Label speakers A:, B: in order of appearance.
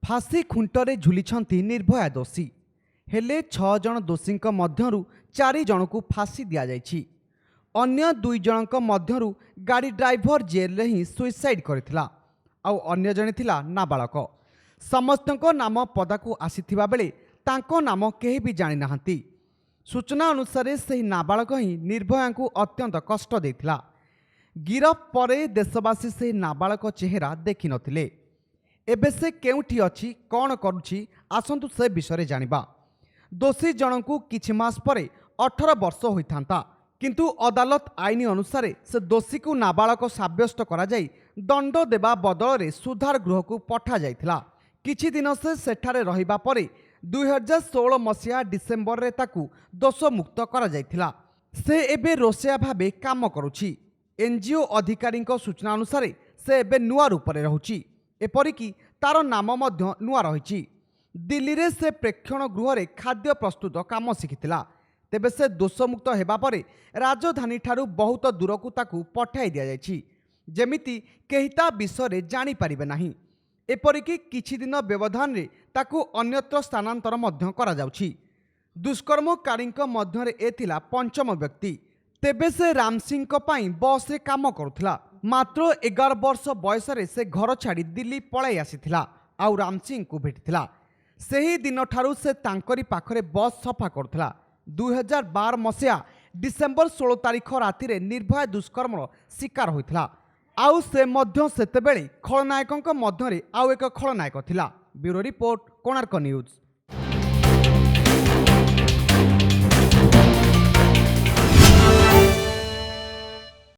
A: फांसी खुंटरे झुलिछंती निर्भया दोषी हेले 6 जण दोषींक मध्यरु 4 जणकु फांसी दिया जायछि। अन्य 2 जणक मध्यरु गाड़ी ड्राइवर जेल रे ही सुइसाइड करथिला आउ अन्य जणे थिला नाबालक। समस्तक नाम पदाकु आसीथिबा बेले तांको नाम केही भी जानि नाहंती। सूचना अनुसार से नाबालक ही निर्भया को अत्यंत कष्ट देथिला। गिरफ परे देशवासी से नाबालक चेहरा देखि नथिले। एबे से केउठी अछि कौन करुछि आसंतु से विषय जानिबा। दोषी जनकु किछि मास परे 18 वर्ष होइथांता, किंतु अदालत आईन अनुसार से दोषी को नाबालक साब्यस्त करा जाई दंड देबा बदल रे सुधार गृह को पठा जाइथिला। किछि दिन से सेठारे रहिबा परे 2016 मसिया डिसेम्बर रे ताकू दोष मुक्त करा जाइथिला। से एबे रोसिया भाबे काम करुछि। एनजीओ अधिकारी सूचना अनुसार से एबे नुआ रूप रे रहुछि। एपरिकी तार नाम मध्य नुआ रही। दिल्ली रे से प्रेक्षण गृह रे खाद्य प्रस्तुत काम शिखिथिला। तेबे से दोषमुक्त हेबा परे राजधानी ठारू बहुत दूर को ताकू पठाई दिया जायछि, जेमिति केही ता विषय जानि पारिबे नाही। एपरिकी किछि दिन व्यवधान रे ताकू अन्यत्र स्थानांतर मध्य करा जाउछि। दुष्कर्मकारींक मध्य रे एथिला पंचम व्यक्ति। तेबे से राम सिंह पई बस रे काम करुथिला। मात्र 11 वर्ष बयस रे से घर छाड़ी दिल्ली पलाई आसीथिला आउ राम सिंह को भेटिथिला। सेही दिन ठारू से तांकरी पाखरे बस सफा करुथिला। 2012 मसिया डिसेम्बर 16 तारिख राति रे निर्भया दुष्कर्म शिकार होइथिला। आउ से मध्य सेतेबेले खलनायकंक मध्य रे आउ एक खलनायक थिला। Bureau report, Konark news.